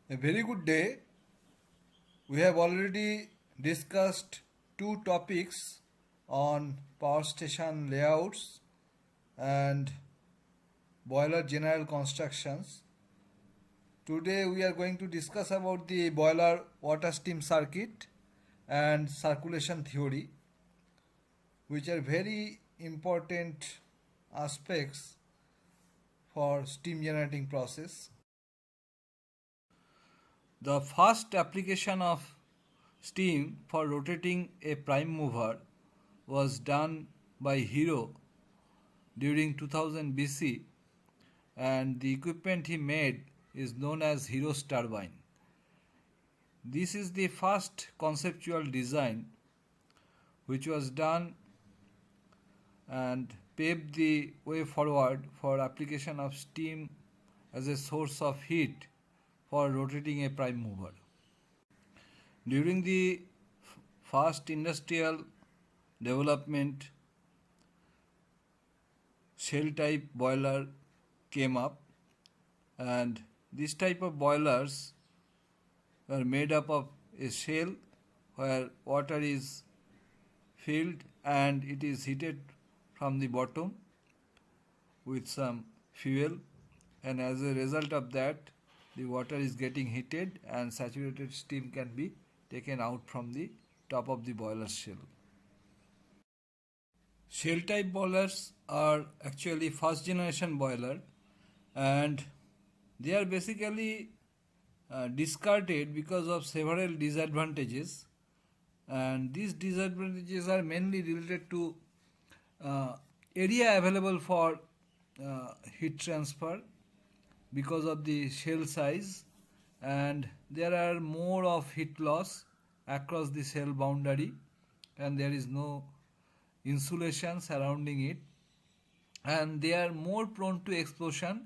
A very good day. We have already discussed two topics on power station layouts and boiler general constructions. Today we are going to discuss about the boiler water steam circuit and circulation theory, which are very important aspects for steam generating process. The first application of steam for rotating a prime mover was done by Hero during 2000 BC, and the equipment he made is known as Hero's turbine. This is the first conceptual design which was done and paved the way forward for application of steam as a source of heat for rotating a prime mover. During the fast industrial development, shell type boiler came up, and this type of boilers were made up of a shell where water is filled and it is heated from the bottom with some fuel, and as a result of that the water is getting heated and saturated steam can be taken out from the top of the boiler shell. Shell type boilers are actually first generation boiler, and they are basically discarded because of several disadvantages, and these disadvantages are mainly related to area available for heat transfer because of the shell size, and there are more of heat loss across the shell boundary, and there is no insulation surrounding it, and they are more prone to explosion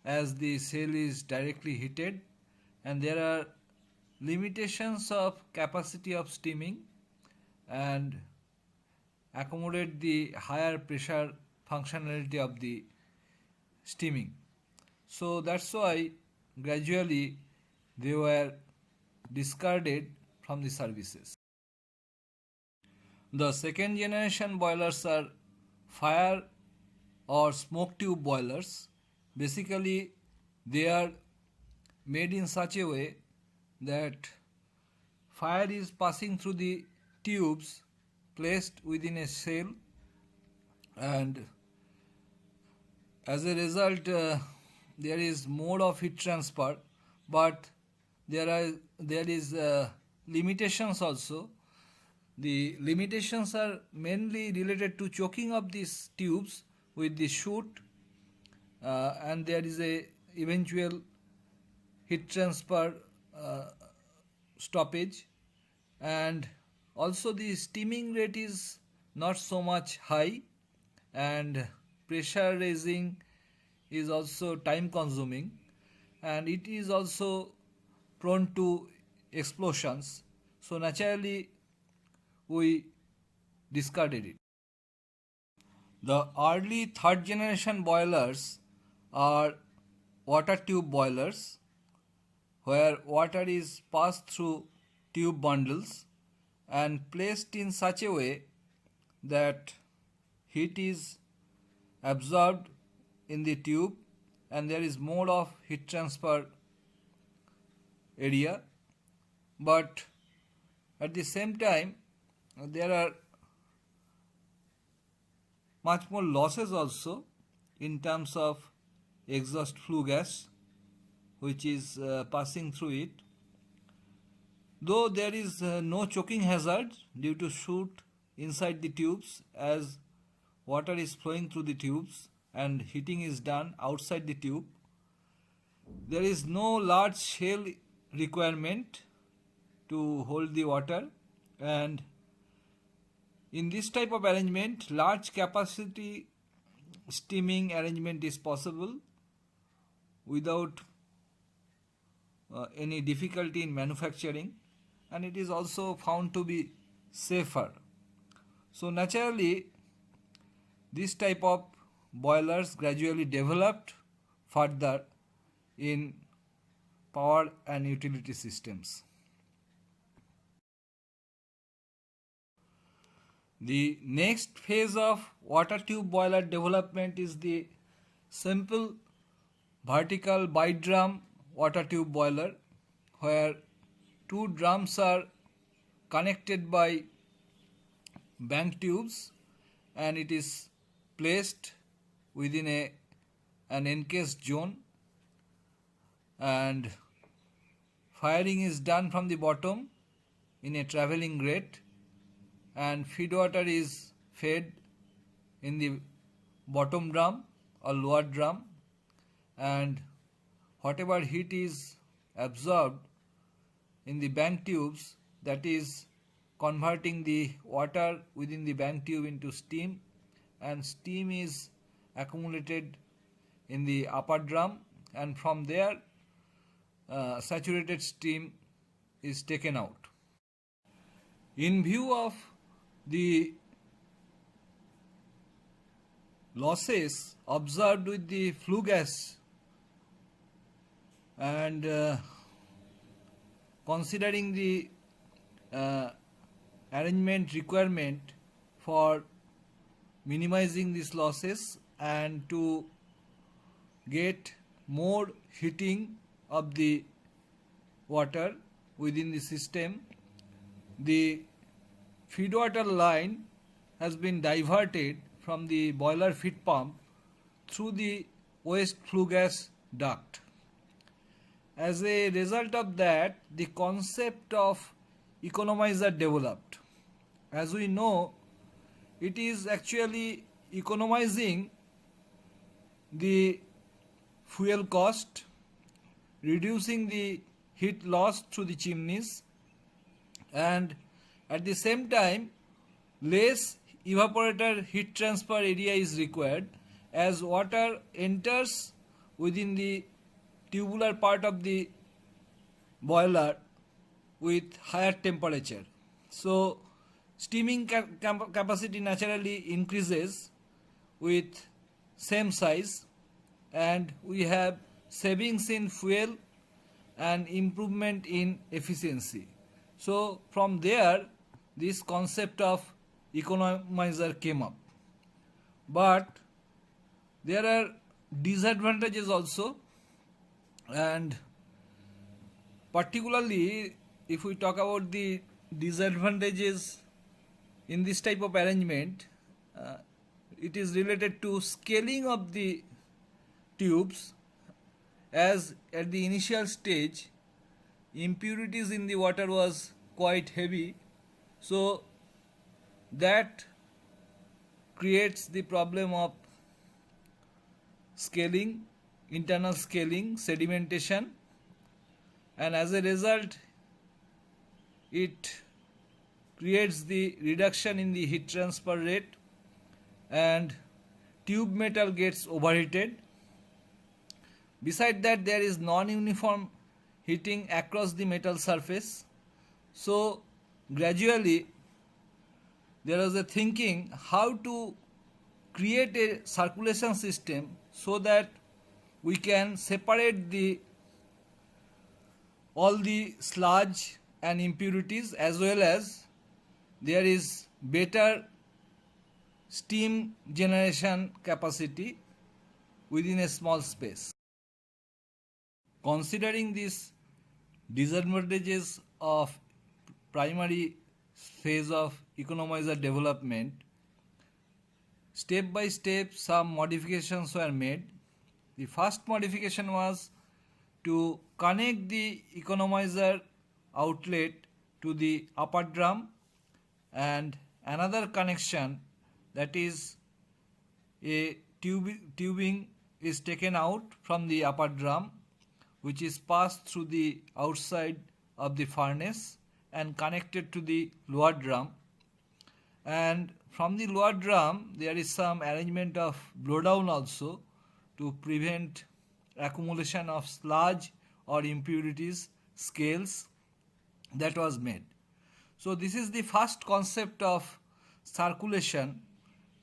as the shell is directly heated, and there are limitations of capacity of steaming and accommodate the higher pressure functionality of the steaming. So that's why gradually they were discarded from the services. The second generation boilers are fire or smoke tube boilers. Basically, they are made in such a way that fire is passing through the tubes placed within a shell, and as a result there is more of heat transfer, but there is limitations also. The limitations are mainly related to choking of these tubes with the chute, and there is a eventual heat transfer stoppage, and also the steaming rate is not so much high, and pressure raising is also time consuming, and it is also prone to explosions, so naturally we discarded it. The early third generation boilers are water tube boilers where water is passed through tube bundles and placed in such a way that heat is absorbed in the tube and there is more of heat transfer area, but at the same time there are much more losses also in terms of exhaust flue gas which is passing through it. Though there is no choking hazard due to chute inside the tubes, as water is flowing through the tubes and heating is done outside the tube, there is no large shell requirement to hold the water, and in this type of arrangement large capacity steaming arrangement is possible without any difficulty in manufacturing, and it is also found to be safer. So naturally this type of boilers gradually developed further in power and utility systems. The next phase of water tube boiler development is the simple vertical bi-drum water tube boiler, where two drums are connected by bank tubes and it is placed within an encased zone, and firing is done from the bottom in a travelling grate, and feed water is fed in the bottom drum or lower drum, and whatever heat is absorbed in the bank tubes, that is converting the water within the bank tube into steam, and steam is accumulated in the upper drum, and from there saturated steam is taken out. In view of the losses observed with the flue gas and considering the arrangement requirement for minimizing these losses and to get more heating of the water within the system, the feed water line has been diverted from the boiler feed pump through the waste flue gas duct. As a result of that, the concept of economizer developed. As we know, it is actually economizing the fuel cost, reducing the heat loss through the chimneys, and at the same time less evaporator heat transfer area is required, as water enters within the tubular part of the boiler with higher temperature. So steaming capacity naturally increases with same size, and we have savings in fuel and improvement in efficiency. So from there this concept of economizer came up. But there are disadvantages also, and particularly if we talk about the disadvantages in this type of arrangement, it is related to scaling of the tubes, as at the initial stage impurities in the water was quite heavy, so that creates the problem of scaling, internal scaling, sedimentation, and as a result it creates the reduction in the heat transfer rate and tube metal gets overheated. Beside that, there is non-uniform heating across the metal surface. So gradually there was a thinking how to create a circulation system so that we can separate all the sludge and impurities, as well as there is better steam generation capacity within a small space. Considering these disadvantages of primary phase of economizer development, step by step some modifications were made. The first modification was to connect the economizer outlet to the upper drum, and another connection, that is a tubing is taken out from the upper drum, which is passed through the outside of the furnace and connected to the lower drum, and from the lower drum there is some arrangement of blowdown also to prevent accumulation of sludge or impurities scales that was made. So this is the first concept of circulation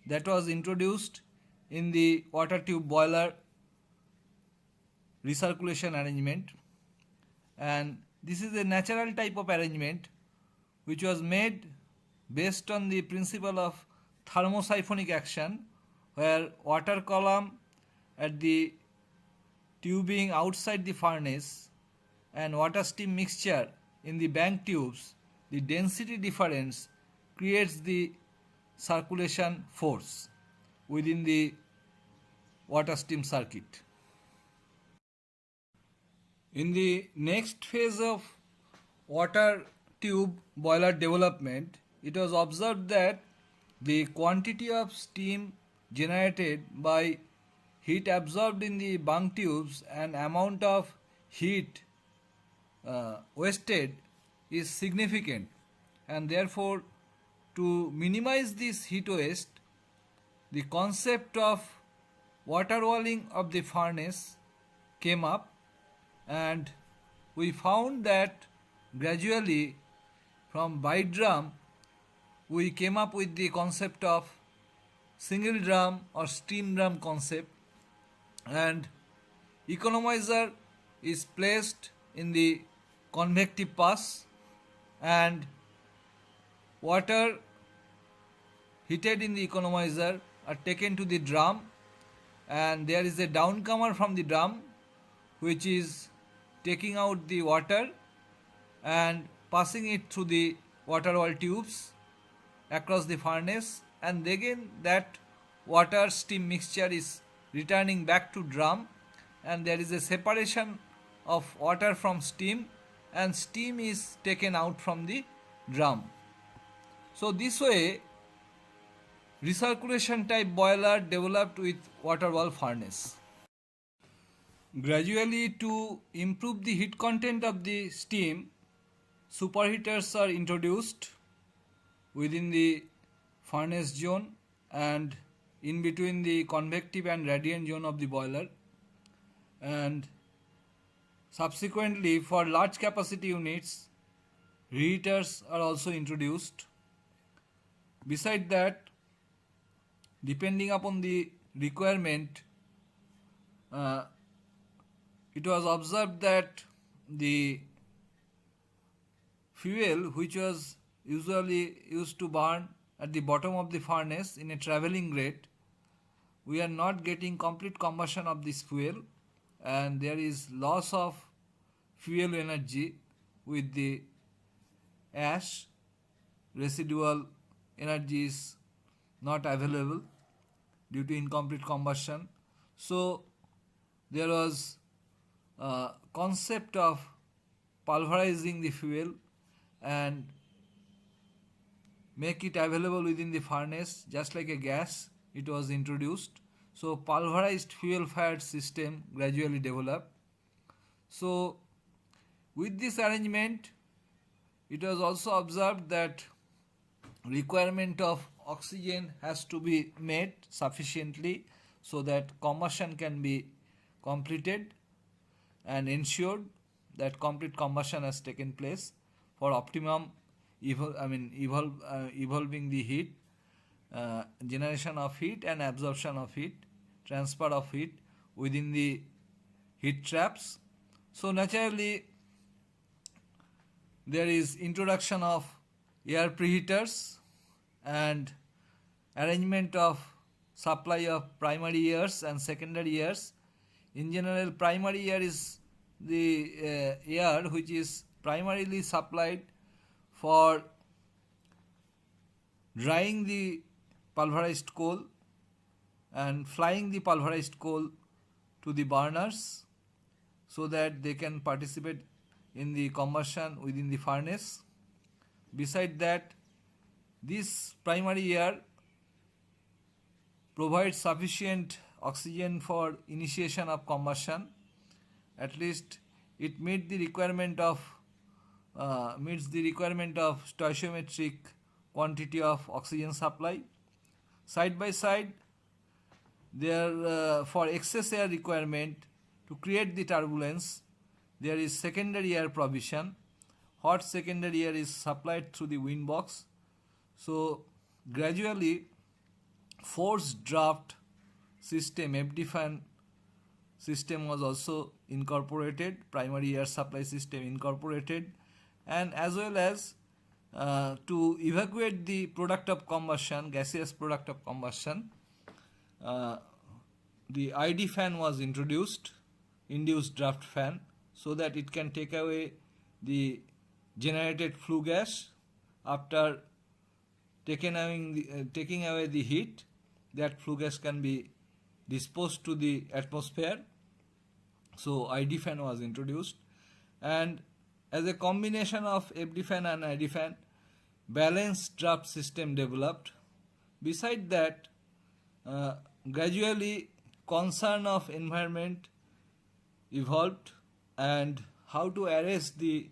that was introduced in the water tube boiler recirculation arrangement. and this is a natural type of arrangement which was made based on the principle of thermosiphonic action, where water column at the tubing outside the furnace and water steam mixture in the bank tubes, the density difference creates the circulation force within the water steam circuit. In the next phase of water tube boiler development, it was observed that the quantity of steam generated by heat absorbed in the bunk tubes and amount of heat wasted is significant, and therefore to minimize this heat waste, the concept of water walling of the furnace came up, and we found that gradually from bite drum we came up with the concept of single drum or steam drum concept, and economizer is placed in the convective pass and water heated in the economizer are taken to the drum, and there is a downcomer from the drum which is taking out the water and passing it through the water wall tubes across the furnace, and again that water steam mixture is returning back to drum, and there is a separation of water from steam, and steam is taken out from the drum. So this way recirculation type boiler developed with water wall furnace. Gradually, to improve the heat content of the steam, superheaters are introduced within the furnace zone and in between the convective and radiant zone of the boiler, and subsequently for large capacity units reheaters are also introduced. Beside that, depending upon the requirement, it was observed that the fuel which was usually used to burn at the bottom of the furnace in a travelling grate, we are not getting complete combustion of this fuel, and there is loss of fuel energy with the ash. Residual energy is not available due to incomplete combustion. So there was a concept of pulverizing the fuel and make it available within the furnace just like a gas. It was introduced. So pulverized fuel fired system gradually developed. So with this arrangement, it was also observed that requirement of oxygen has to be met sufficiently so that combustion can be completed and ensured that complete combustion has taken place for optimum evolving the heat, generation of heat and absorption of heat, transfer of heat within the heat traps. So naturally there is introduction of air preheaters and arrangement of supply of primary airs and secondary airs. In general, primary air is the air which is primarily supplied for drying the pulverized coal and flying the pulverized coal to the burners so that they can participate in the combustion within the furnace. Beside that, this primary air provides sufficient oxygen for initiation of combustion. At least it meets the requirement of stoichiometric quantity of oxygen supply. Side by side, there for excess air requirement to create the turbulence, there is secondary air provision. Hot secondary air is supplied through the wind box. So gradually forced draft system, FD fan system was also incorporated, primary air supply system incorporated, and as well as to evacuate the product of combustion, gaseous product of combustion, uh, the ID fan was introduced, induced draft fan, so that it can take away the generated flue gas. After taking away the heat, that flue gas can be disposed to the atmosphere. So ID fan was introduced, and as a combination of FD fan and ID fan, balanced draft system developed. Beside that, gradually concern of environment evolved, and how to arrest the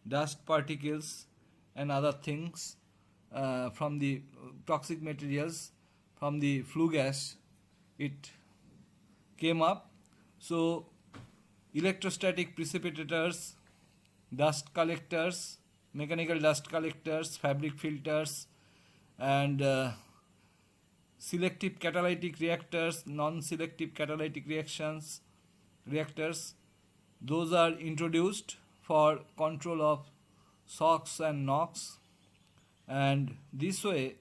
dust particles and other things from the toxic materials from the flue gas, it came up. So electrostatic precipitators, dust collectors, mechanical dust collectors, fabric filters, and selective catalytic reactors, non-selective catalytic reactors, those are introduced for control of SOx and NOx, and this way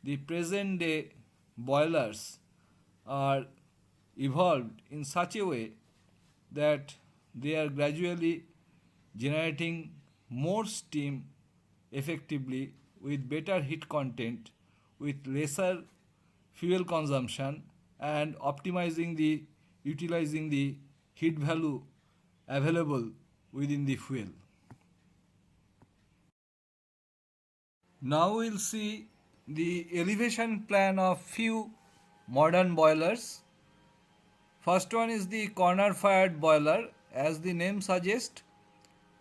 the present day boilers are evolved in such a way that they are gradually generating more steam effectively with better heat content, with lesser fuel consumption, and optimizing the utilizing the heat value available within the fuel. Now we'll see the elevation plan of few modern boilers. First one is the corner fired boiler. As the name suggests,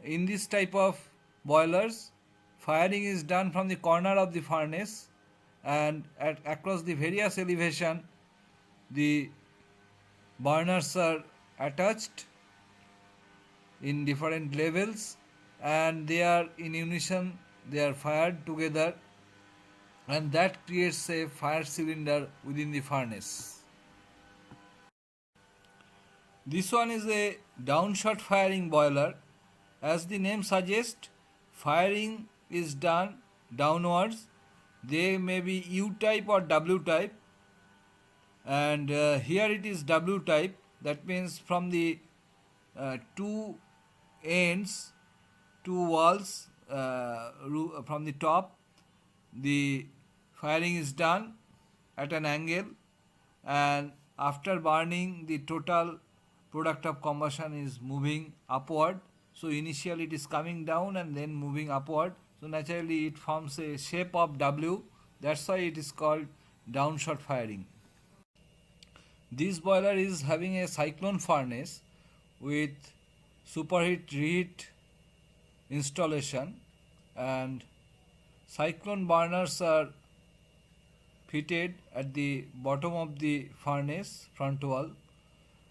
in this type of boilers, firing is done from the corner of the furnace, and across the various elevation the burners are attached in different levels, and they are in unison, they are fired together, and that creates a fire cylinder within the furnace. This one is a downshot firing boiler. As the name suggests, firing is done downwards. They may be U type or W type, and here it is W type. That means from the two ends, two walls, from the top, the firing is done at an angle, and after burning, the total product of combustion is moving upward. So initially it is coming down and then moving upward. So naturally it forms a shape of W. That's why it is called downshot firing. This boiler is having a cyclone furnace with superheat reheat installation, and cyclone burners are fitted at the bottom of the furnace front wall.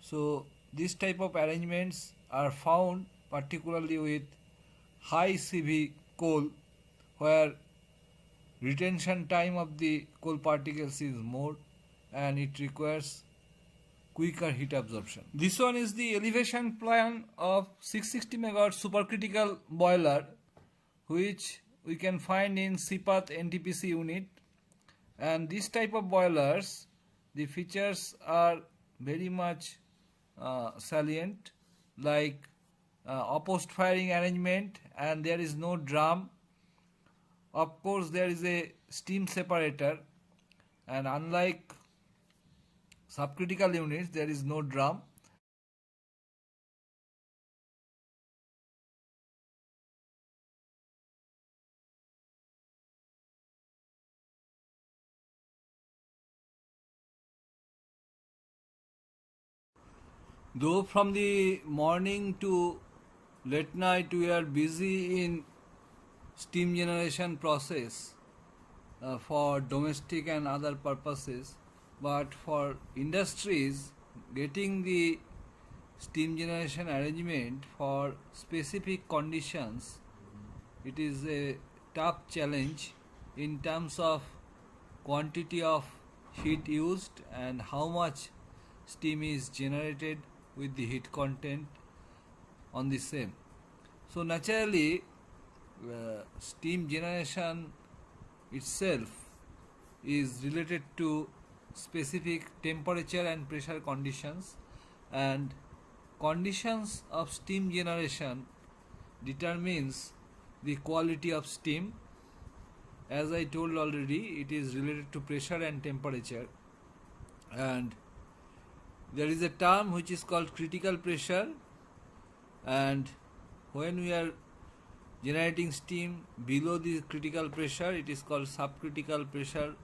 So this type of arrangements are found particularly with high CV coal, where retention time of the coal particles is more and it requires quicker heat absorption. This one is the elevation plan of 660 megawatt supercritical boiler, which we can find in CPAT NTPC unit. And this type of boilers, the features are very much salient, like opposed firing arrangement, and there is no drum. Of course, there is a steam separator, and unlike subcritical units, there is no drum. Though from the morning to late night we are busy in steam generation process for domestic and other purposes, but for industries, getting the steam generation arrangement for specific conditions, it is a tough challenge in terms of quantity of heat used and how much steam is generated with the heat content, on the same. So naturally, steam generation itself is related to specific temperature and pressure conditions, and conditions of steam generation determines the quality of steam. As I told already, it is related to pressure and temperature, and there is a term which is called critical pressure, and when we are generating steam below the critical pressure, it is called subcritical pressure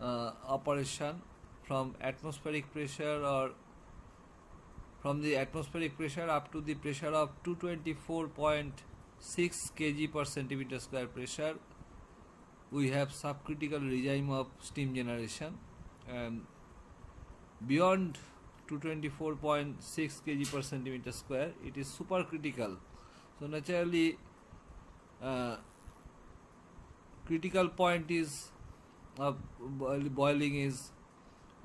operation. From atmospheric pressure, or from the atmospheric pressure up to the pressure of 224.6 kg per centimeter square pressure, we have subcritical regime of steam generation, and beyond 224.6 kg per centimeter square, it is supercritical. So naturally, critical point is of boiling is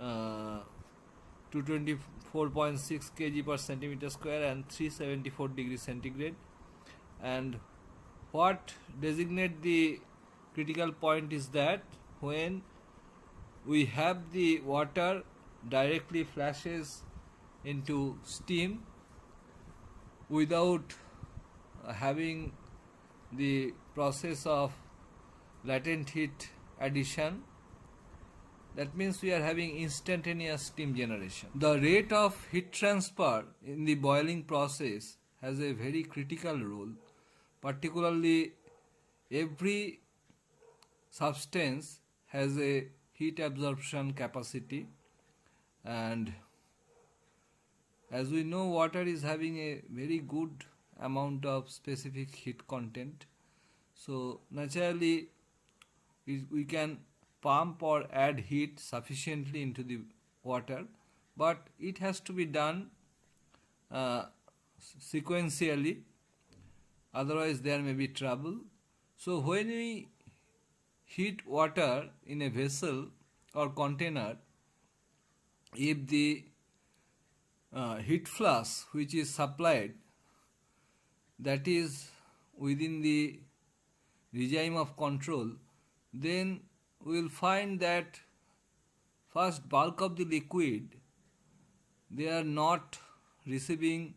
224.6 kg per centimeter square and 374 degrees centigrade. And what designate the critical point is that when we have the water directly flashes into steam without having the process of latent heat addition, that means we are having instantaneous steam generation. The rate of heat transfer in the boiling process has a very critical role. Particularly, every substance has a heat absorption capacity, and as we know, water is having a very good amount of specific heat content. So naturally, we can pump or add heat sufficiently into the water, but it has to be done sequentially, otherwise there may be trouble. So when we heat water in a vessel or container, if the heat flux which is supplied, that is within the regime of control, then we will find that first bulk of the liquid, they are not receiving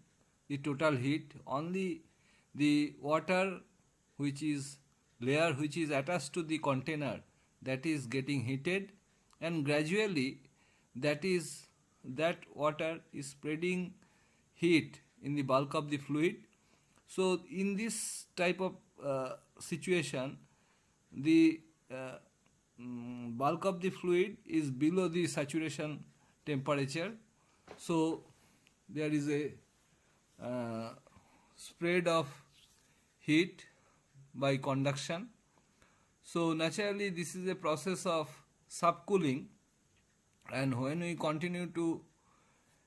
the total heat, only the water which is layer which is attached to the container, that is getting heated, and gradually that water is spreading heat in the bulk of the fluid. So in this type of situation, the bulk of the fluid is below the saturation temperature, so there is a spread of heat by conduction. So naturally, this is a process of subcooling, and when we continue to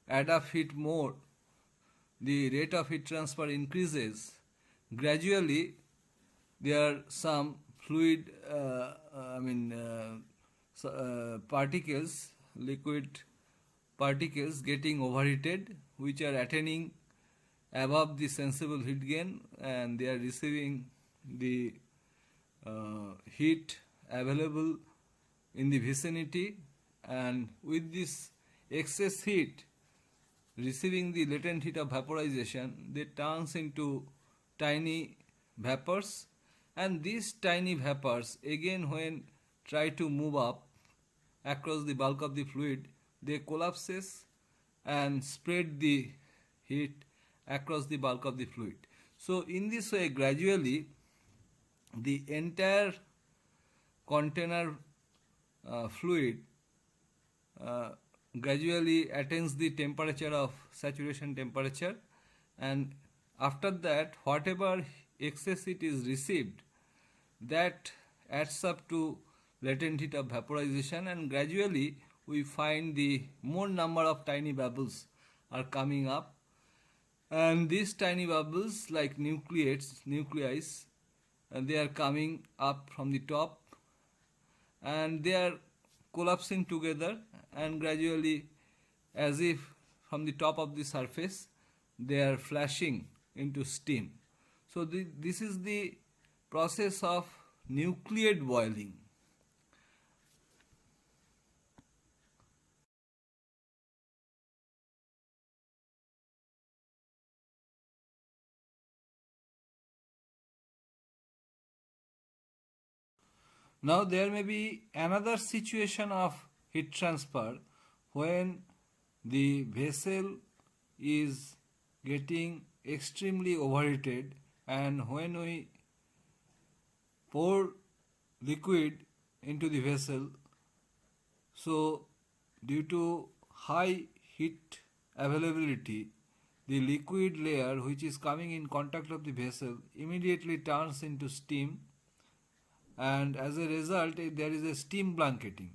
add up heat more, the rate of heat transfer increases. Gradually, there are some fluid, particles, liquid particles getting overheated, which are attaining above the sensible heat gain, and they are receiving the heat available in the vicinity, and with this excess heat receiving the latent heat of vaporization, they turns into tiny vapors, and these tiny vapors again when try to move up across the bulk of the fluid, they collapses and spread the heat across the bulk of the fluid. So in this way, gradually the entire container fluid gradually attains the temperature of saturation temperature, and after that whatever excess heat is received, that adds up to latent heat of vaporization, and gradually we find the more number of tiny bubbles are coming up, and these tiny bubbles like nuclei, and they are coming up from the top, and they are collapsing together, and gradually, as if from the top of the surface, they are flashing into steam. So this is the process of nucleate boiling. Now there may be another situation of heat transfer when the vessel is getting extremely overheated, and when we pour liquid into the vessel, so due to high heat availability, the liquid layer which is coming in contact of the vessel immediately turns into steam, and as a result there is a steam blanketing,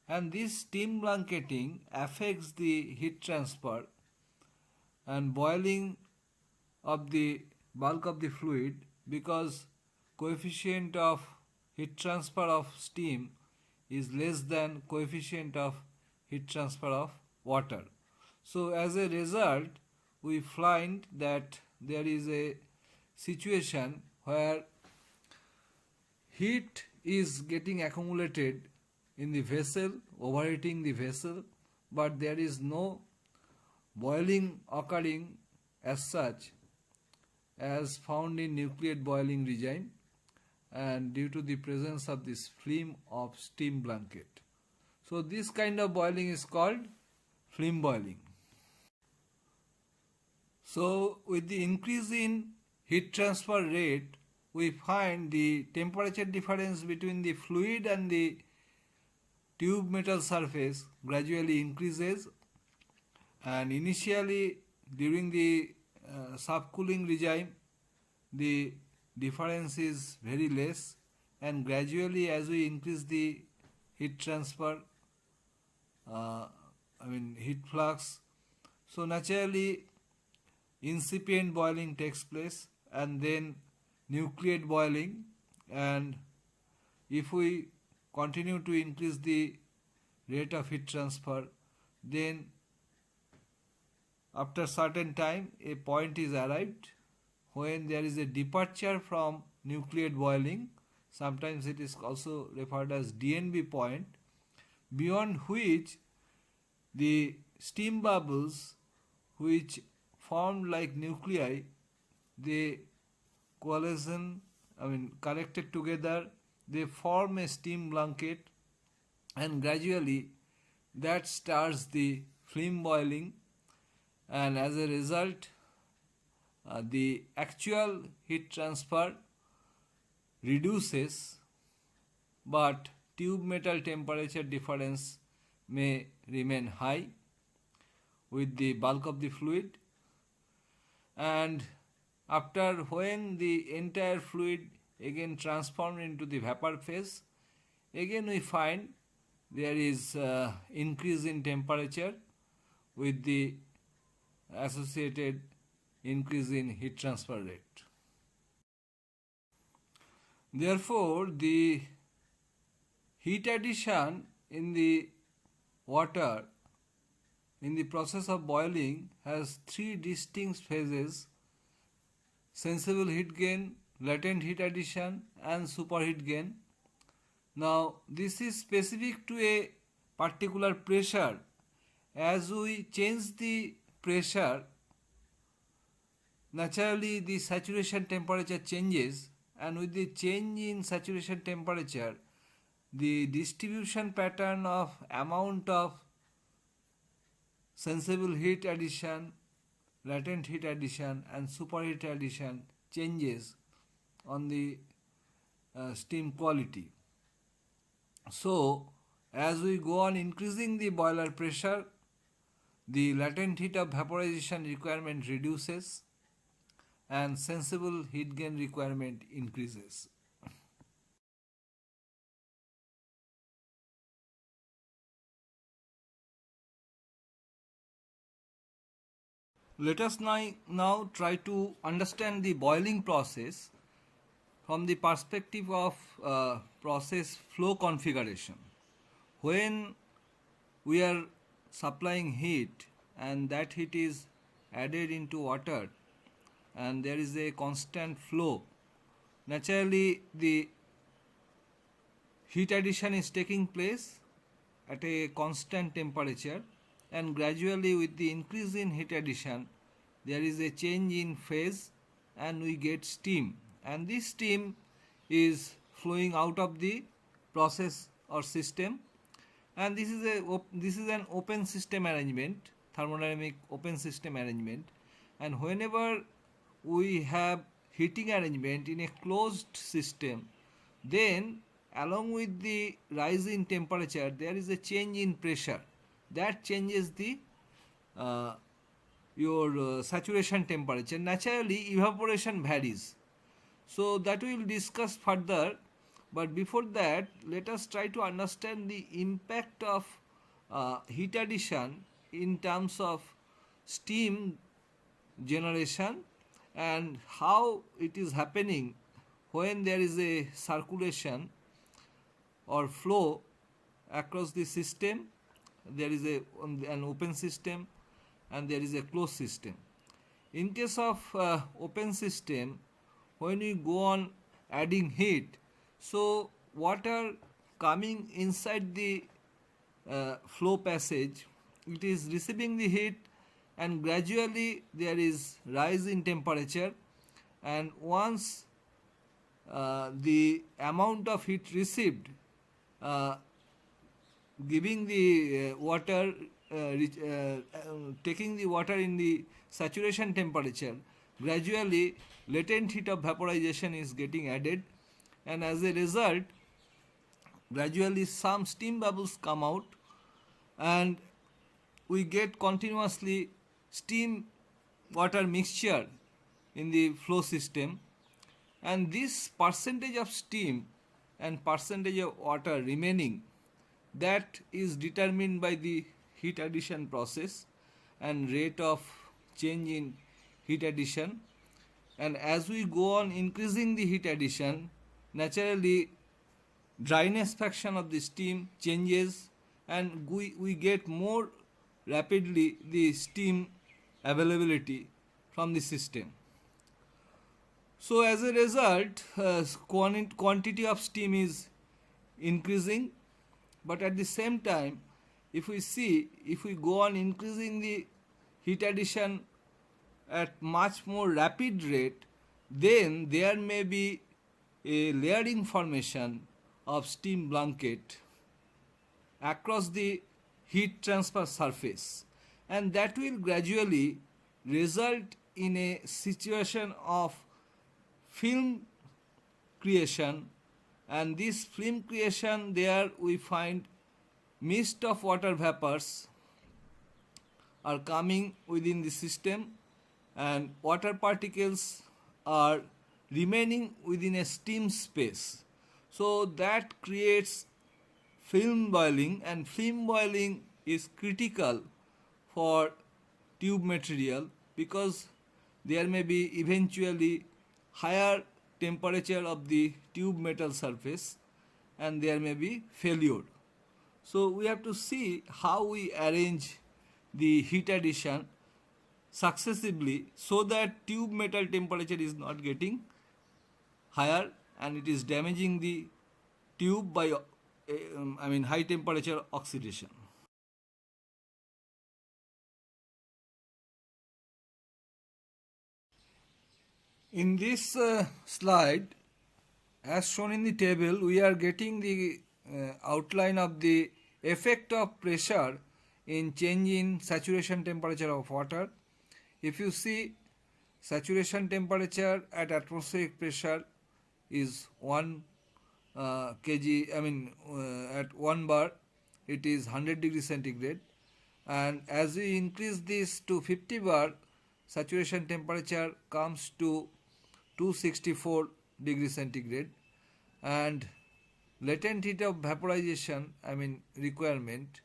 and this steam blanketing affects the heat transfer and boiling of the bulk of the fluid, because coefficient of heat transfer of steam is less than coefficient of heat transfer of water. So as a result we find that there is a situation where heat is getting accumulated in the vessel, overheating the vessel, but there is no boiling occurring as such as found in nucleate boiling regime, and due to the presence of this film of steam blanket. So this kind of boiling is called film boiling. So with the increase in heat transfer rate, we find the temperature difference between the fluid and the tube metal surface gradually increases, and initially during the subcooling regime the difference is very less, and gradually as we increase the heat transfer, heat flux, so naturally incipient boiling takes place and then nucleate boiling, and if we continue to increase the rate of heat transfer, then after certain time a point is arrived when there is a departure from nucleate boiling. Sometimes it is also referred as DNB point, beyond which the steam bubbles which formed like nuclei, they collected together, they form a steam blanket, and gradually that starts the film boiling, and as a result the actual heat transfer reduces, but tube metal temperature difference may remain high with the bulk of the fluid, and after when the entire fluid again transformed into the vapor phase, again we find there is increase in temperature with the associated increase in heat transfer rate. Therefore, the heat addition in the water in the process of boiling has three distinct phases: sensible heat gain, latent heat addition, and superheat gain. Now, this is specific to a particular pressure. As we change the pressure, naturally the saturation temperature changes, and with the change in saturation temperature, the distribution pattern of amount of sensible heat addition, latent heat addition, and superheat addition changes on the steam quality. So, as we go on increasing the boiler pressure, the latent heat of vaporization requirement reduces and sensible heat gain requirement increases. Let us now try to understand the boiling process from the perspective of process flow configuration. When we are supplying heat and that heat is added into water, and there is a constant flow, naturally the heat addition is taking place at a constant temperature, and gradually with the increase in heat addition there is a change in phase and we get steam, and this steam is flowing out of the process or system, and this is an open system arrangement, thermodynamic open system arrangement. And whenever we have heating arrangement in a closed system, then along with the rise in temperature there is a change in pressure that changes the uh, your saturation temperature. Naturally evaporation varies, so that we will discuss further, but before that let us try to understand the impact of heat addition in terms of steam generation and how it is happening when there is a circulation or flow across the system. There is an open system and there is a closed system. In case of open system, when we go on adding heat, so water coming inside the flow passage, it is receiving the heat and gradually there is rise in temperature, and once the amount of heat received uh, giving the water taking the water in the saturation temperature, gradually latent heat of vaporization is getting added, and as a result gradually some steam bubbles come out and we get continuously steam water mixture in the flow system, and this percentage of steam and percentage of water remaining, that is determined by the heat addition process and rate of change in heat addition. And as we go on increasing the heat addition, naturally dryness fraction of the steam changes and we get more rapidly the steam availability from the system. So as a result, quantity of steam is increasing, but at the same time, if we go on increasing the heat addition at much more rapid rate, then there may be a layering formation of steam blanket across the heat transfer surface, and that will gradually result in a situation of film creation, and this film creation, there we find mist of water vapors are coming within the system and water particles are remaining within a steam space. So that creates film boiling, and film boiling is critical for tube material because there may be eventually higher temperature of the tube metal surface and there may be failure. So we have to see how we arrange the heat addition successively so that tube metal temperature is not getting higher and it is damaging the tube by high temperature oxidation. In this slide, as shown in the table, we are getting the outline of the effect of pressure in change in saturation temperature of water. If you see, saturation temperature at atmospheric pressure is 1 kg, at 1 bar it is 100 degrees centigrade, and as we increase this to 50 bar, saturation temperature comes to 264 degrees centigrade, and latent heat of vaporization requirement,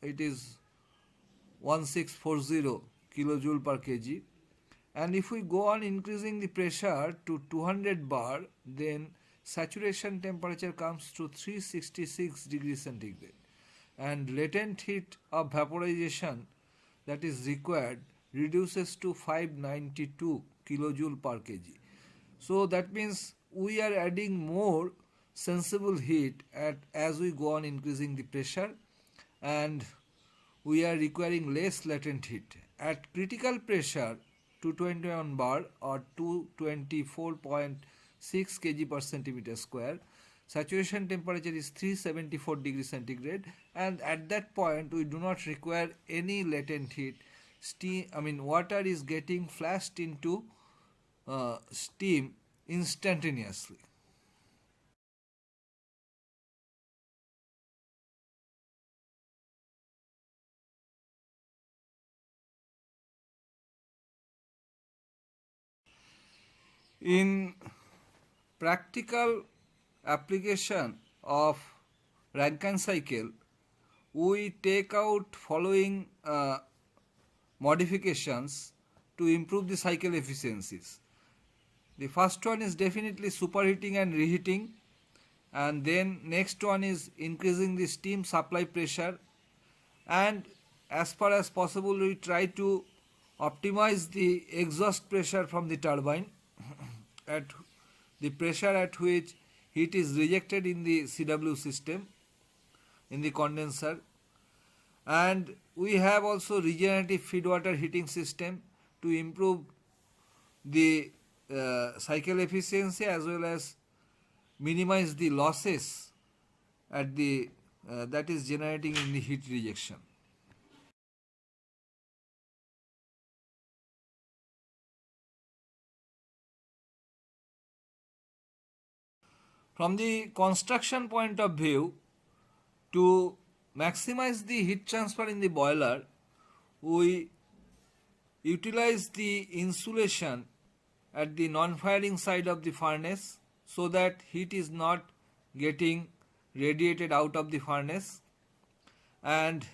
it is 1640 kilojoule per kg, and if we go on increasing the pressure to 200 bar, then saturation temperature comes to 366 degrees centigrade, and latent heat of vaporization that is required reduces to 592 kilojoule per kg. So that means we are adding more sensible heat as we go on increasing the pressure, and we are requiring less latent heat. At critical pressure 221 bar or 224.6 kg per centimeter square, saturation temperature is 374 degrees centigrade, and at that point we do not require any latent heat. Water is getting flashed into steam instantaneously. In practical application of Rankine cycle, we take out following modifications to improve the cycle efficiencies. The first one is definitely superheating and reheating, and then next one is increasing the steam supply pressure, and as far as possible we try to optimize the exhaust pressure from the turbine at the pressure at which heat is rejected in the CW system in the condenser. And we have also regenerative feed water heating system to improve the cycle efficiency as well as minimize the losses at the that is generating in the heat rejection. From the construction point of view, to maximize the heat transfer in the boiler, we utilize the insulation at the non-firing side of the furnace so that heat is not getting radiated out of the furnace, and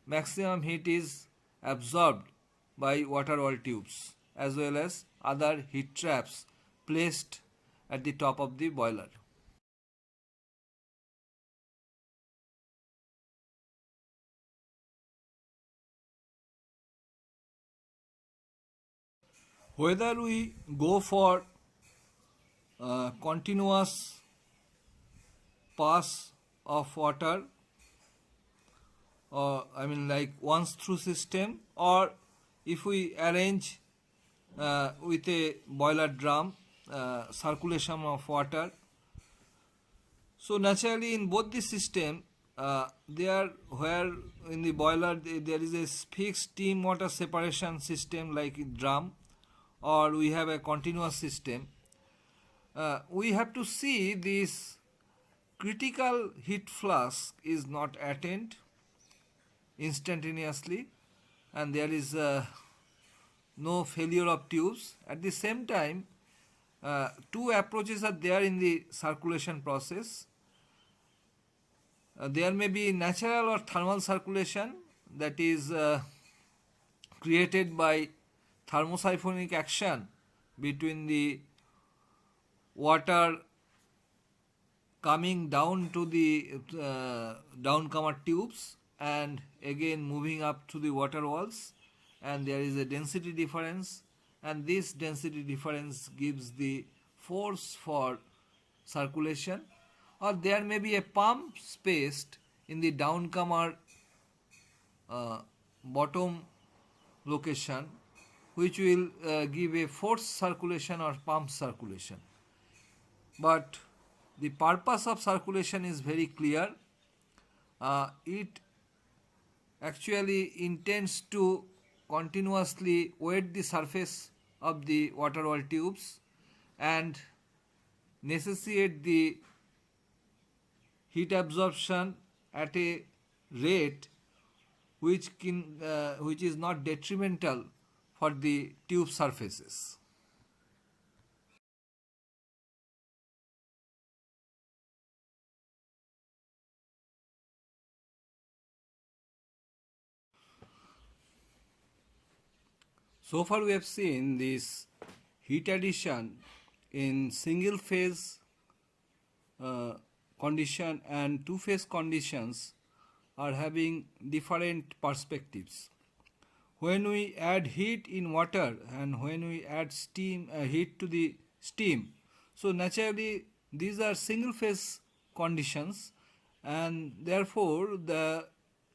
maximum heat is absorbed by water wall tubes as well as other heat traps placed at the top of the boiler. Whether we go for continuous pass of water, or like once through system, or if we arrange with a boiler drum circulation of water. So naturally in both the system, there where in the boiler there is a fixed steam water separation system like in drum, or we have a continuous system. We have to see this critical heat flux is not attained instantaneously, and there is no failure of tubes. At the same time, two approaches are there in the circulation process. There may be natural or thermal circulation, that is created by thermosyphonic action between the water coming down to the downcomer tubes and again moving up to the water walls, and there is a density difference, and this density difference gives the force for circulation. Or there may be a pump spaced in the downcomer bottom location, which will give a forced circulation or pump circulation. But the purpose of circulation is very clear. It actually intends to continuously wet the surface of the water wall tubes and necessitate the heat absorption at a rate which is not detrimental for the tube surfaces. So far we have seen this heat addition in single phase condition and two phase conditions are having different perspectives. when we add heat in water and when we add steam heat to the steam, so naturally these are single phase conditions, and therefore the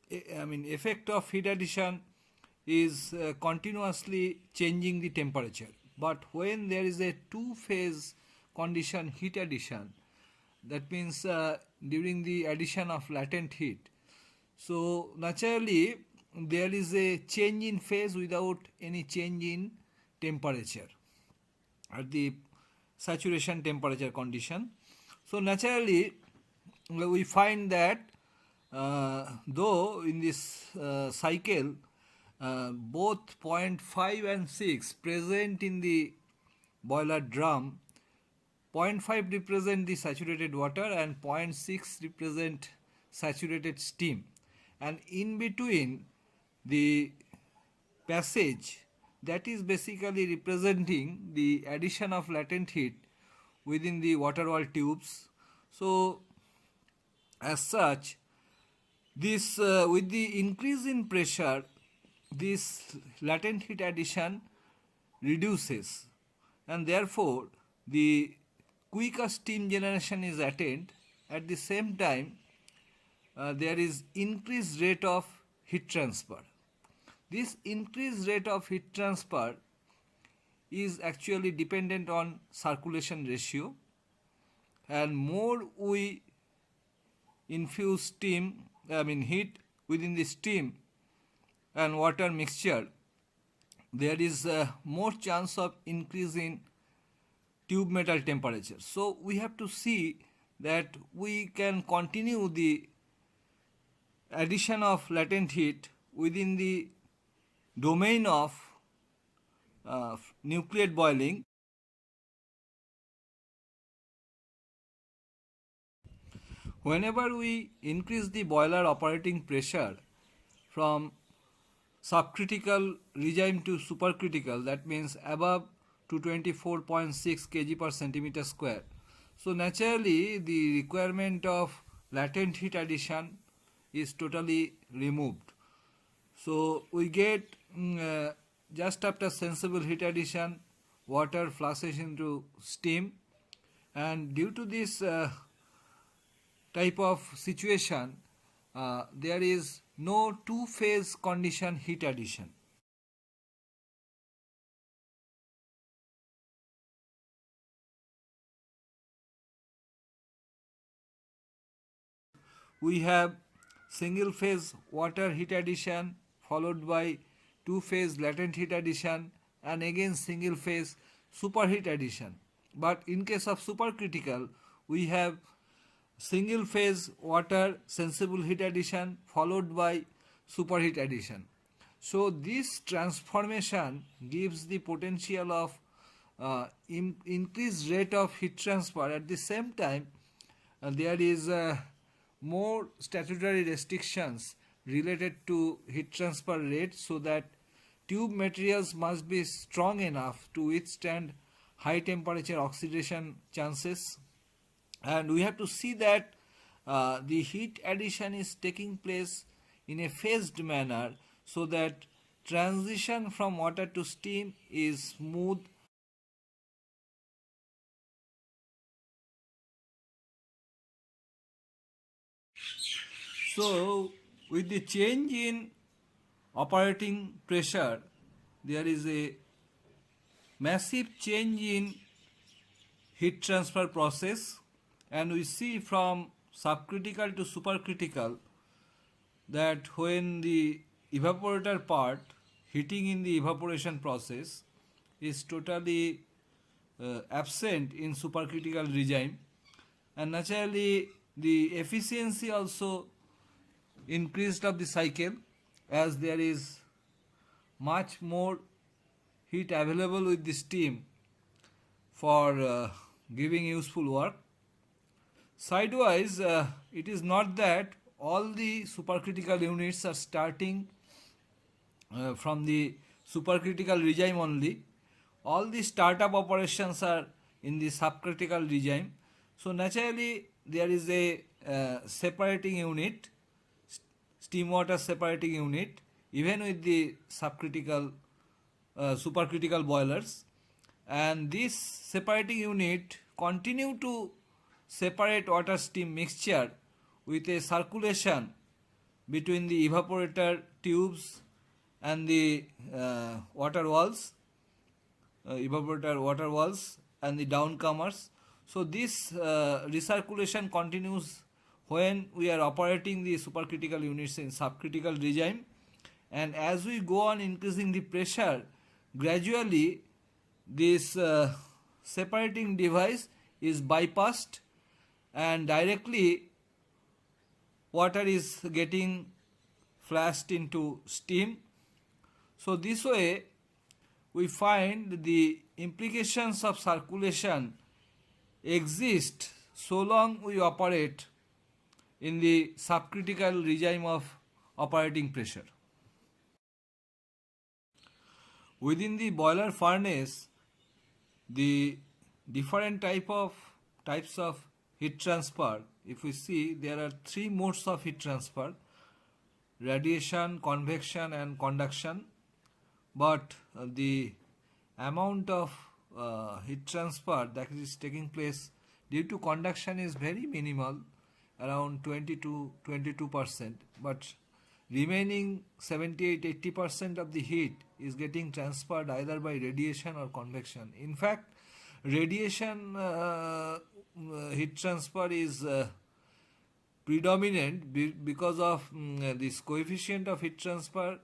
effect of heat addition is continuously changing the temperature. But when there is a two phase condition heat addition, that means during the addition of latent heat, so naturally there is a change in phase without any change in temperature at the saturation temperature condition. So naturally we find that though in this cycle both point 5 and 6 present in the boiler drum, point 5 represent the saturated water and point 6 represent saturated steam, and in between the passage, that is basically representing the addition of latent heat within the water wall tubes. So as such, this with the increase in pressure, this latent heat addition reduces, and therefore the quicker steam generation is attained. At the same time, there is increased rate of heat transfer. This increased rate of heat transfer is actually dependent on circulation ratio, and more we infuse heat within the steam and water mixture, there is more chance of increase in tube metal temperature. So we have to see that we can continue the addition of latent heat within the domain of nucleate boiling. Whenever we increase the boiler operating pressure from subcritical regime to supercritical, that means above 224.6 kg per centimeter square, so naturally the requirement of latent heat addition is totally removed. So we get just after sensible heat addition, water flushes into steam, and due to this type of situation, there is no two phase condition heat addition. We have single phase water heat addition followed by two phase latent heat addition and again single phase superheat addition. But in case of supercritical, we have single phase water sensible heat addition followed by superheat addition. So this transformation gives the potential of increased rate of heat transfer. At the same time, there is more statutory restrictions related to heat transfer rate, so that tube materials must be strong enough to withstand high temperature oxidation chances, and we have to see that the heat addition is taking place in a phased manner, so that transition from water to steam is smooth. So with the change in operating pressure, there is a massive change in heat transfer process, and we see from subcritical to supercritical that when the evaporator part, heating in the evaporation process, is totally absent in supercritical regime, and naturally the efficiency also increased of the cycle, as there is much more heat available with the steam for giving useful work. Sidewise, it is not that all the supercritical units are starting from the supercritical regime only. All the startup operations are in the subcritical regime. So naturally there is a separating unit, steam water separating unit, even with the subcritical supercritical boilers, and this separating unit continue to separate water steam mixture with a circulation between the evaporator tubes and the water walls, evaporator water walls and the downcomers. So this recirculation continues when we are operating the supercritical units in subcritical regime, and as we go on increasing the pressure, gradually this separating device is bypassed and directly water is getting flashed into steam. So this way we find the implications of circulation exist so long we operate in the subcritical regime of operating pressure. Within the boiler furnace, the different types of heat transfer, if we see, there are three modes of heat transfer: radiation, convection and conduction. But the amount of heat transfer that is taking place due to conduction is very minimal, around 20 to 22%, but remaining 78-80% of the heat is getting transferred either by radiation or convection. In fact, radiation heat transfer is predominant because of this coefficient of heat transfer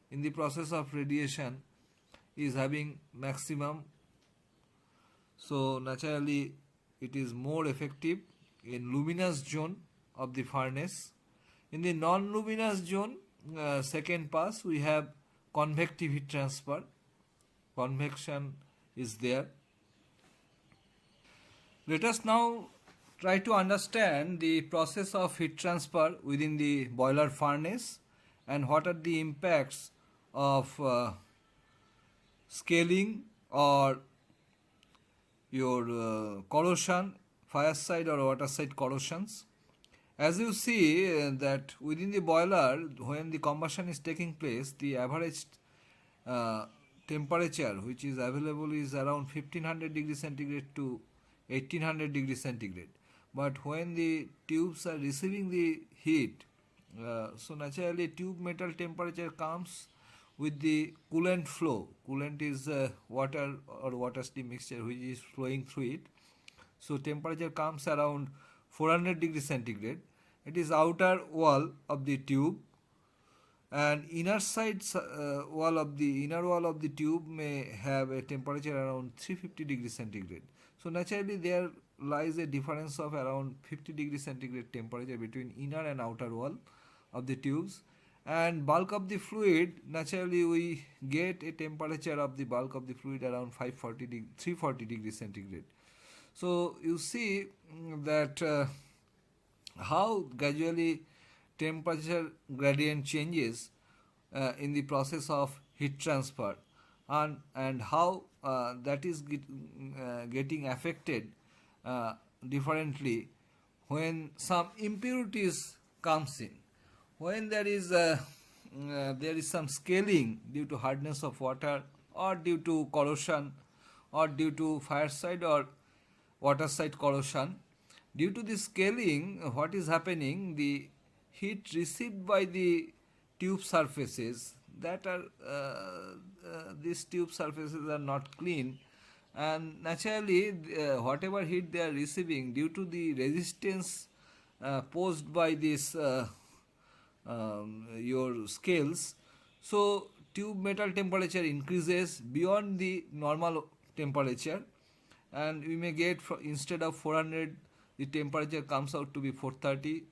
in the process of radiation is having maximum. So naturally it is more effective in luminous zone of the furnace. In the non-luminous zone, second pass, we have convective heat transfer. Convection is there. Let us now try to understand the process of heat transfer within the boiler furnace and what are the impacts of scaling or your corrosion, fire side or water side corrosions. As you see that within the boiler, when the combustion is taking place, the average temperature which is available is around 1500 degrees centigrade to 1800 degrees centigrade. But when the tubes are receiving the heat, so naturally tube metal temperature comes with the coolant flow. Coolant is water or water steam mixture which is flowing through it. So temperature comes around 400 degrees centigrade. It is outer wall of the tube, and inner wall of the tube may have a temperature around 350 degrees centigrade. So naturally there lies a difference of around 50 degrees centigrade temperature between inner and outer wall of the tubes. And bulk of the fluid, naturally we get a temperature of the bulk of the fluid around 340 degrees centigrade. So you see that how gradually temperature gradient changes in the process of heat transfer, and how that is getting affected differently when some impurities comes in. When there is some scaling due to hardness of water or due to corrosion or due to fire side or water side corrosion, due to the scaling, what is happening, the heat received by the tube surfaces, that are these tube surfaces are not clean, and naturally whatever heat they are receiving, due to the resistance posed by this your scales, so tube metal temperature increases beyond the normal temperature, and we may get instead of 400, the temperature comes out to be 430.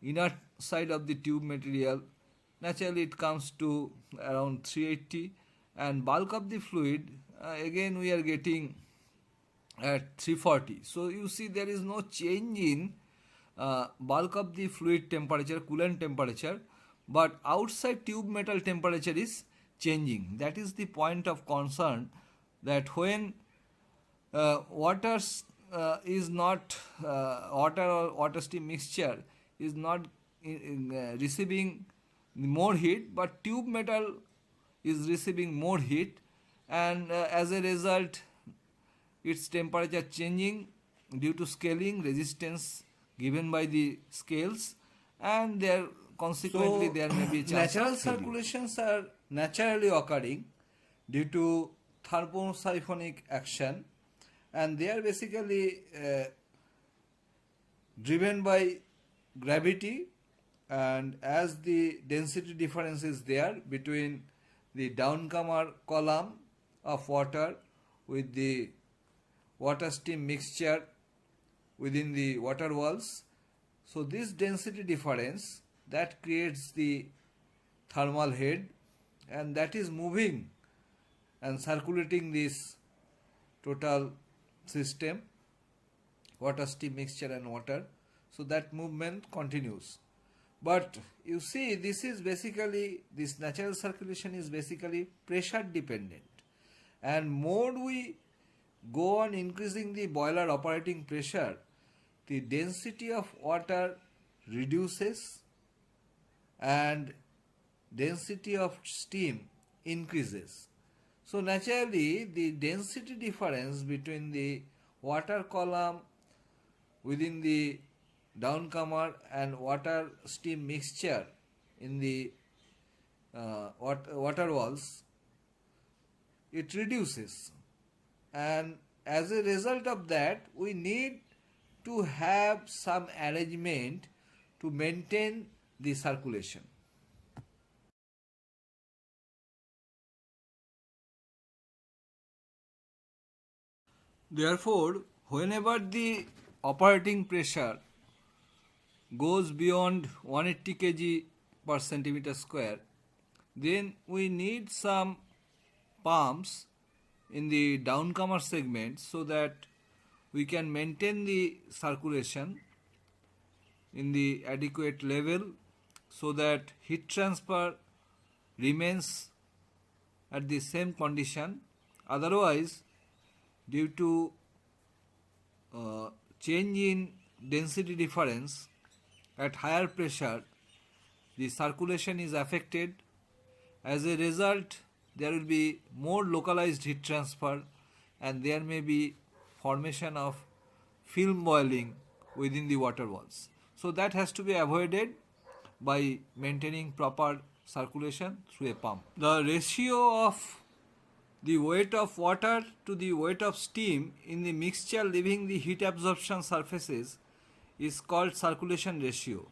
Inner side of the tube material, naturally it comes to around 380, and bulk of the fluid again we are getting at 340. So you see there is no change in bulk of the fluid temperature, coolant temperature, but outside tube metal temperature is changing. That is the point of concern, that when water is not water or water steam mixture is not receiving more heat, but tube metal is receiving more heat, and as a result its temperature changing due to scaling resistance given by the scales, and there consequently there may be chance natural circulations are naturally occurring due to thermosiphonic action, and they are basically driven by gravity, and as the density difference is there between the downcomer column of water with the water steam mixture within the water walls, so this density difference that creates the thermal head, and that is moving and circulating this total system, water steam mixture and water, so that movement continues. But you see, this is basically, this natural circulation is basically pressure dependent, and more we go on increasing the boiler operating pressure, the density of water reduces and density of steam increases. So naturally the density difference between the water column within the downcomer and water steam mixture in the water walls, it reduces, and as a result of that we need to have some arrangement to maintain the circulation. Therefore, whenever the operating pressure goes beyond 180 kg per centimeter square, then we need some pumps in the downcomer segment so that we can maintain the circulation in the adequate level, so that heat transfer remains at the same condition. Otherwise, due to change in density difference at higher pressure, the circulation is affected. As a result, there will be more localized heat transfer, and there may be formation of film boiling within the water walls. So that has to be avoided by maintaining proper circulation through a pump. The ratio of the weight of water to the weight of steam in the mixture leaving the heat absorption surfaces is called circulation ratio,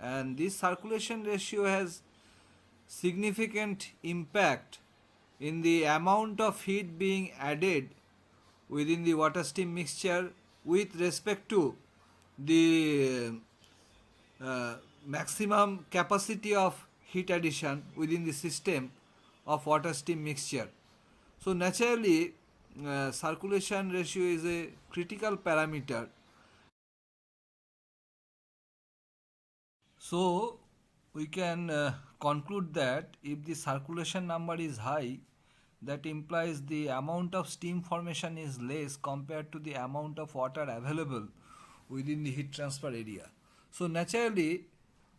and this circulation ratio has significant impact in the amount of heat being added within the water steam mixture with respect to the maximum capacity of heat addition within the system of water steam mixture. So naturally circulation ratio is a critical parameter. So we can conclude that if the circulation number is high, that implies the amount of steam formation is less compared to the amount of water available within the heat transfer area. So naturally,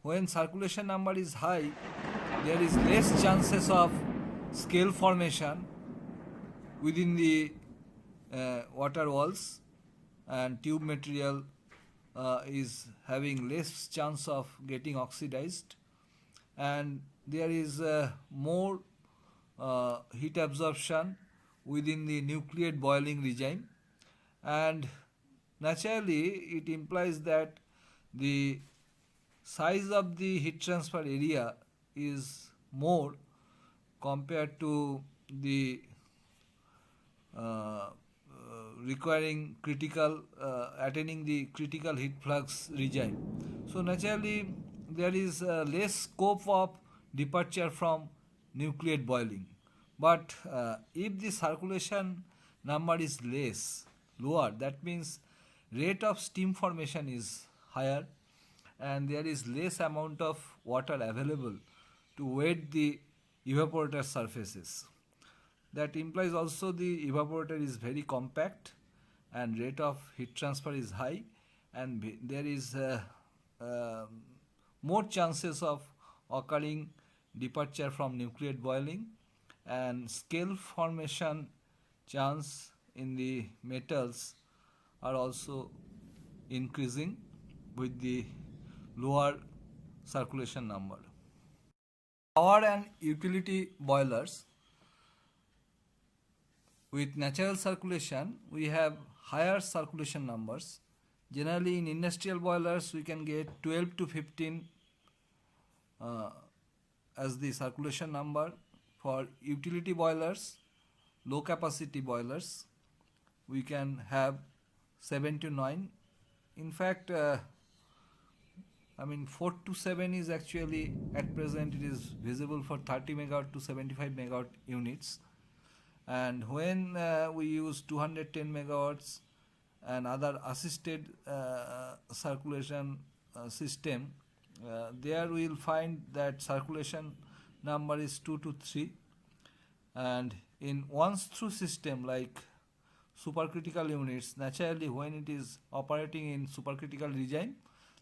when circulation number is high, there is less chances of scale formation within the water walls, and tube material is having less chance of getting oxidized, and there is more heat absorption within the nucleate boiling regime, and naturally it implies that the size of the heat transfer area is more compared to the requiring critical attaining the critical heat flux regime. So naturally there is less scope of departure from nucleate boiling. But if the circulation number is lower, that means rate of steam formation is higher, and there is less amount of water available to wet the evaporator surfaces. That implies also the evaporator is very compact and rate of heat transfer is high, and there is more chances of occurring departure from nucleate boiling, and scale formation chance in the metals are also increasing with the lower circulation number. Power and utility boilers, with natural circulation we have higher circulation numbers. Generally in industrial boilers we can get 12 to 15 as the circulation number. For utility boilers, low capacity boilers, we can have 7 to 9. In fact, 4 to 7 is actually at present it is visible for 30 megawatt to 75 megawatt units. And when we use 210 megawatts and other assisted circulation system, there we will find that circulation number is 2 to 3. And in once through system like supercritical units, naturally when it is operating in supercritical regime,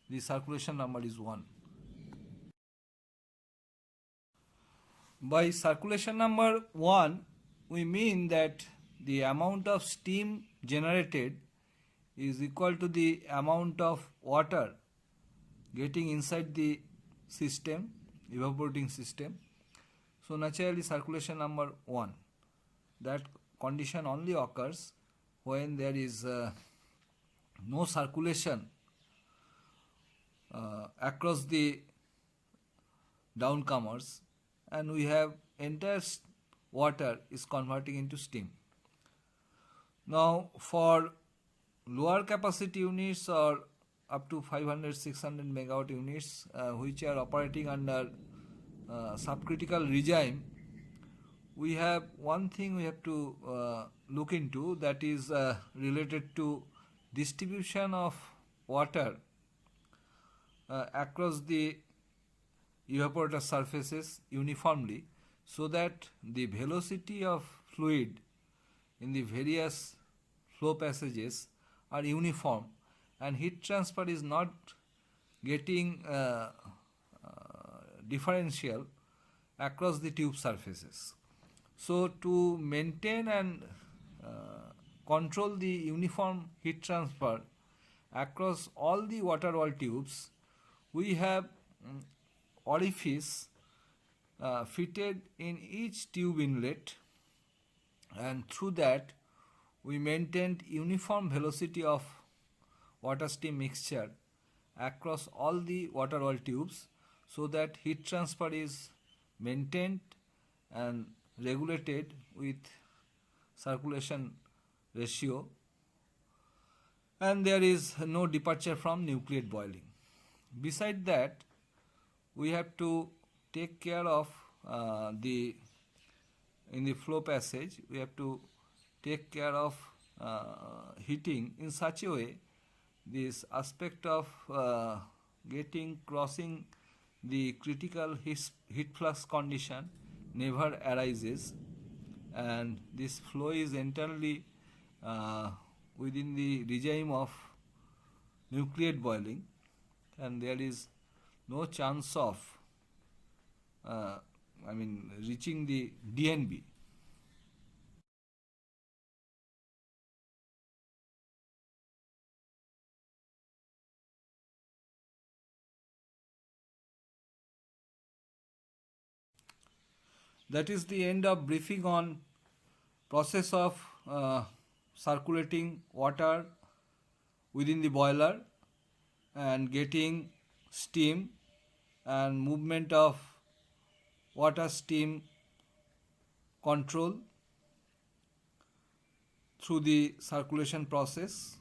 the circulation number is 1. By circulation number 1, we mean that the amount of steam generated is equal to the amount of water getting inside the system, evaporating system. So naturally circulation number 1. That condition only occurs when there is no circulation across the downcomers, and we have entire water is converting into steam. Now for lower capacity units or up to 500-600 megawatt units which are operating under subcritical regime, we have one thing we have to look into, that is related to distribution of water across the evaporator surfaces uniformly, so that the velocity of fluid in the various flow passages are uniform and heat transfer is not getting differential across the tube surfaces. So to maintain and control the uniform heat transfer across all the water wall tubes, we have orifice fitted in each tube inlet, and through that we maintained uniform velocity of water steam mixture across all the water wall tubes, so that heat transfer is maintained and regulated with circulation ratio, and there is no departure from nucleate boiling. Beside that, we have to take care of in the flow passage, we have to take care of heating in such a way this aspect of crossing the critical heat flux condition never arises, and this flow is entirely within the regime of nucleate boiling, and there is no chance of reaching the DNB. That is the end of briefing on process of circulating water within the boiler and getting steam and movement of water steam control through the circulation process.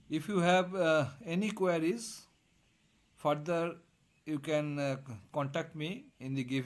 If you have any queries further, you can contact me in the given